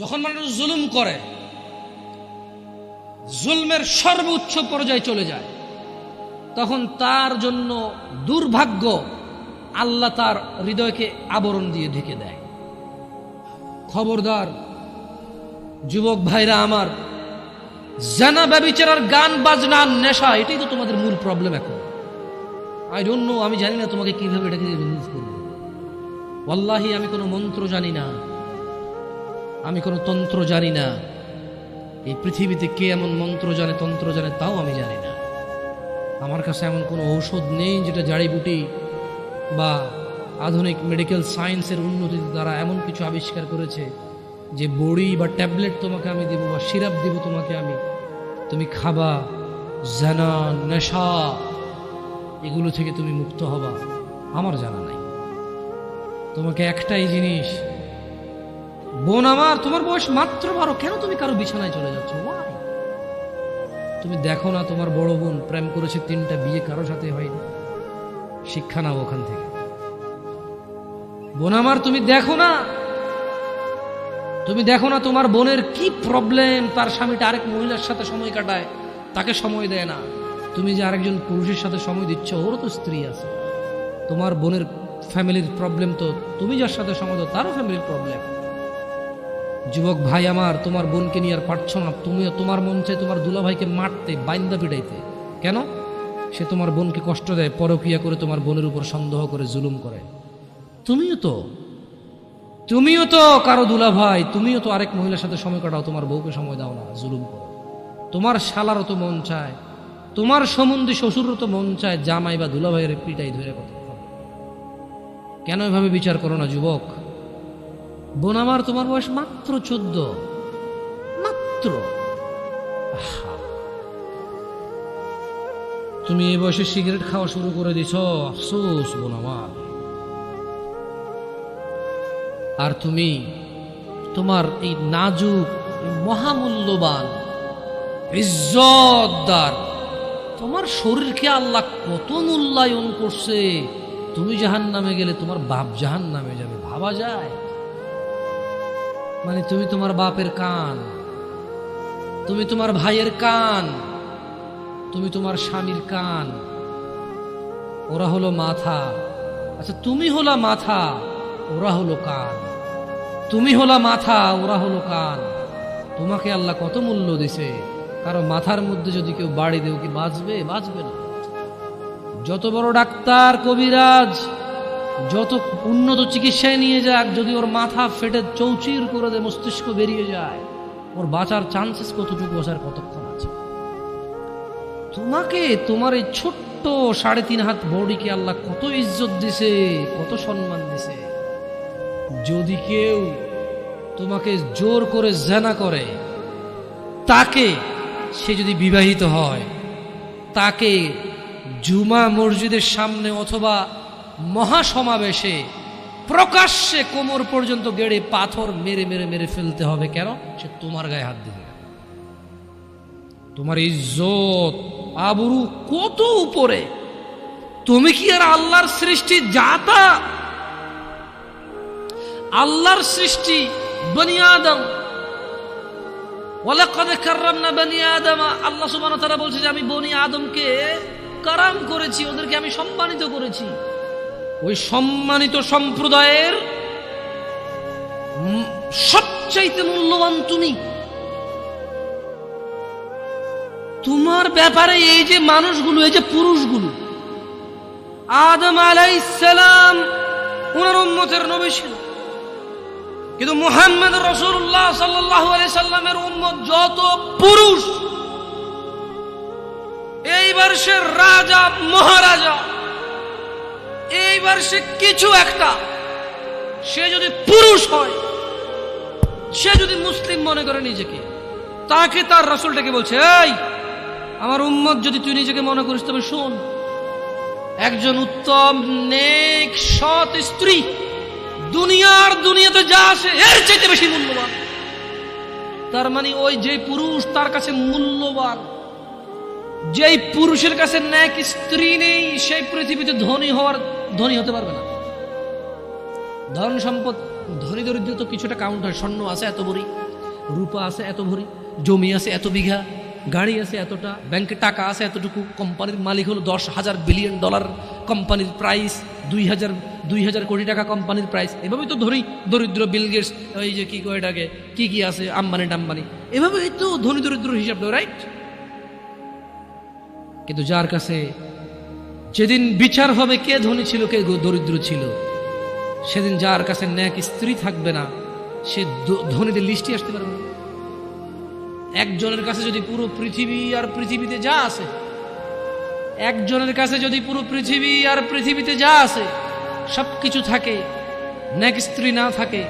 যখন মানুষ জুলুম করে, জুলমের সর্বোচ্চ পর্যায়ে চলে যায়, তখন তার জন্য দুর্ভাগ্য আল্লাহ তার হৃদয়কে আবরণ দিয়ে ঢেকে দেয়। খবরদার যুবক ভাইরা আমার, জানা ব্যভিচার, গান বাজনা, নেশা, এটাই তো তোমাদের মূল প্রবলেম এখন। আই ডোন্ট নো, আমি জানি না তোমাকে কিভাবে এটাকে রিমুভ করবো। ওয়াল্লাহি আমি কোনো মন্ত্র জানি না, আমি কোনো তন্ত্র জানি না। এই পৃথিবীতে কে এমন মন্ত্র জানে, তন্ত্র জানে, তাও আমি জানি না। আমার কাছে এমন কোনো ঔষধ নেই যেটা জাড়িবুটি বা আধুনিক মেডিকেল সায়েন্সের উন্নতির দ্বারা এমন কিছু আবিষ্কার করেছে যে বড়ি বা ট্যাবলেট তোমাকে আমি দিব বা সিরাপ দিব তোমাকে আমি, তুমি খাবা, জানা, নেশা, এগুলো থেকে তুমি মুক্ত হবা, আমার জানা নাই। তোমাকে একটাই জিনিস, বোন আমার, তোমার বয়স মাত্র 12, কেন তুমি কারো বিছানায় চলে যাচ্ছ? Why? তুমি দেখো না তোমার বড় বোন প্রেম করেছে, 3টা বিয়ে কারো সাথে হয়নি। শিক্ষা নাও ওখান থেকে। বোন আমার, তুমি দেখো না তোমার বোনের কি প্রবলেম, তার স্বামীটা আরেক মহিলার সাথে সময় কাটায়, তাকে সময় দেয় না। তুমি যে আরেকজন পুরুষের সাথে সময় দিচ্ছ, ওরও তো স্ত্রী আছে। তোমার বোনের ফ্যামিলির প্রবলেম তো তুমি যার সাথে সময় দাও তারও ফ্যামিলির প্রবলেম। যুবক ভাই আমার, তোমার বোনকে নিয়ে আর পারছো না, তুমিও তোমার মন চাই তোমার দুলাভাইকে মারতে, বাইন্দা পিটাইতে। কেন? সে তোমার বোনকে কষ্ট দেয়, পরকিয়া করে তোমার বোনের উপর সন্দেহ করে, জুলুম করে। তুমিও তো কারো দুলাভাই, তুমিও তো আরেক মহিলার সাথে সময় কাটাও, তোমার বউকে সময় দাও না, জুলুম করো। তোমার শালারও তো মন চায়, তোমার সম্বন্ধী শ্বশুরও তো মন চায় জামাই বা দুলাভাইয়ের পিটাই ধরে কথা। কেন এভাবে বিচার করো না যুবক? বোন আমার, তোমার বয়স মাত্র 14, মাত্র। তুমি এই বয়সে সিগারেট খাওয়া শুরু করে দিছ, আফসোস বোন আমার। আর তুমি তোমার এই নাজুক, মহামূল্যবান, ইজ্জতদার তোমার শরীরকে আল্লাহ কত মূল্যায়ন করছে। তুমি জাহান্নামে গেলে তোমার বাপ জাহান্নামে যাবে, ভাবা যায়? মানে তুমি তোমার বাপের কান, তুমি তোমার ভাইয়ের কান, তুমি তোমার স্বামীর কান, ওরা হলো মাথা। আচ্ছা, তুমি হলা মাথা, ওরা হলো কান। তুমি হলা মাথা, ওরা হলো কান। তোমাকে আল্লাহ কত মূল্য দিছে। কারো মাথার মধ্যে যদি কেউ বাড়ি দেও, কি বাঁচবে? বাঁচবে না। যত বড় ডাক্তার, কবিরাজ, যত উন্নত চিকিৎসায় নিয়ে যাক, যদি ওর মাথা ফেটে চৌচির করে দেয়, মস্তিষ্ক বেরিয়ে যায়, ওর বাঁচার চান্সেস কতটুকু আছে, কতক্ষণ আছে? তোমাকে, তোমার এই ছোট্ট 3.5 হাত বডিকে আল্লাহ কত ইজ্জত দিছে, কত সম্মান দিছে। যদি কেউ তোমাকে জোর করে জেনা করে, তাকে, সে যদি বিবাহিত হয়, তাকে জুমা মসজিদের সামনে অথবা মহাসমাবেশে প্রকাশ্যে কোমর পর্যন্ত গেড়ে পাথর মেরে মেরে মেরে ফেলতে হবে। কেন? সে তোমার গায়ে হাত দিবে। তোমার ইজ্জত, আবরু কত উপরে। তুমি কি আর আল্লাহর সৃষ্টি জাতা? আল্লাহর সৃষ্টি বনি আদম, ওয়ালাকাদ কাররামনা বনি আদম। আল্লাহ সুবহানাহু ওয়া তাআলা বলছে যে আমি বনি আদমকে কারাম করেছি, ওদেরকে আমি সম্মানিত করেছি। ওই সম্মানিত সম্প্রদায়ের সবচাইতে মূল্যবান তুমি। তোমার ব্যাপারে এই যে মানুষগুলো, এই যে পুরুষগুলো, আদম আলাইহিস সালাম ওনার উম্মতের নবী ছিল, কিন্তু মুহাম্মদ রাসূলুল্লাহ সাল্লাল্লাহু আলাইহি সাল্লামের উম্মত যত পুরুষ, এইবার সে রাজা মহারাজা, এইবার সে কিছু একটা, সে যদি পুরুষ হয়, সে যদি মুসলিম মনে করে নিজেকে, তাকে তার রাসূলটাকে বলছে, এই আমার উম্মত যদি তুই নিজেকে মনে করিস, তবে শোন, একজন উত্তম নেক সৎ স্ত্রী দুনিয়াতে যা আছে এর চাইতে বেশি মূল্যবান। তার মানে ওই যে পুরুষ তার কাছে মূল্যবান, যেই পুরুষের কাছে নেক স্ত্রী নেই, সেই পৃথিবীতে ধনী হতে পারবে না। ধন সম্পদ, ধনী দরিদ্র তো কিছুটা কাউন্ট হয়, স্বর্ণ আছে এত বড়ি, রূপা আছে এত ভরি, জমি আছে এত বিঘা, গাড়ি আছে এতটা, ব্যাংকে টাকা আছে এতটুকু, কোম্পানির মালিক হলো $10,000 বিলিয়ন, কোম্পানির প্রাইস 2,000 কোটি টাকা কোম্পানির প্রাইস। এভাবেই তো ধরি দরিদ্র বিল গেটস, ওই যে কি কয় এটাকে, কি আছে আম্বানি টাম্বানি, এভাবেই তো ধনী দরিদ্র হিসাব, রাইট? কিন্তু যার কাছে যেদিন বিচার হবে কে ধনী ছিল কে দরিদ্র ছিল, সেদিন যার কাছে ন্যাক স্ত্রী থাকবে না, সে ধনীদের লিস্টে আসতে পারবে না। একজনের কাছে যদি পুরো পৃথিবী আর পৃথিবীতে যা আছে, একজনের কাছে যদি পুরো পৃথিবী আর পৃথিবীতে যা আছে সবকিছু থাকে, ন্যাক স্ত্রী না থাকে,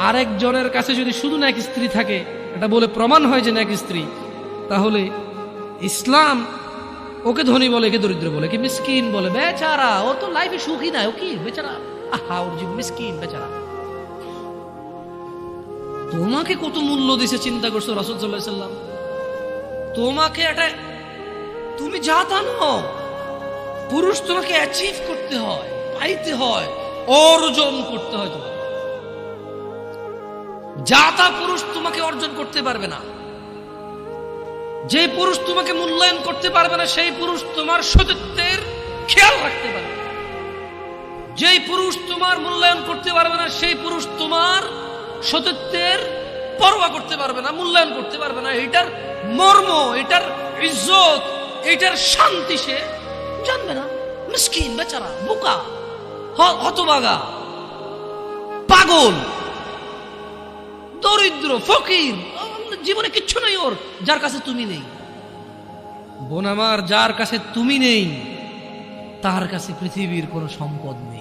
আরেকজনের কাছে যদি শুধু ন্যাক স্ত্রী থাকে, এটা বলে প্রমাণ হয় যে ন্যাক স্ত্রী, তাহলে ইসলাম ওকে ধনী বলে, একে দরিদ্র বলে, কি মিসকিন বলে, বেচারা, ও তো লাইফে সুখী না, ও কি বেচারা, আহা ওর জীবন মিসকিন বেচারা। তোমাকে কত মূল্য দিছে চিন্তা করছো রাসূল সাল্লাল্লাহু আলাইহি সাল্লাম? তোমাকে এটা, তুমি যা তা নও, পুরুষ তোমাকে অ্যাচিভ করতে হয়, পাইতে হয়, অর্জন করতে হয়। তোমাকে যা তা পুরুষ তোমাকে অর্জন করতে পারবে না। যে পুরুষ তোমাকে মূল্যায়ন করতে পারবে না, সেই পুরুষ তোমার সতীত্বের খেয়াল রাখতে পারবে না। যেই পুরুষ তোমার মূল্যায়ন করতে পারবে না, সেই পুরুষ তোমার সতীত্বের পরোয়া করতে পারবে না, মূল্যায়ন করতে পারবে না। এটার মর্ম, এটার ইজ্জত, এটার শান্তি সে জানবে না। মিসকিন বেচারা, বোকা, হতভাগা, পাগল, দরিদ্র, ফকির, জীবনে কিচ্ছু নেই ওর, যার কাছে তুমি নেই। বোন আমার, যার কাছে তুমি নেই তার কাছে পৃথিবীর কোনো সম্পদ নেই।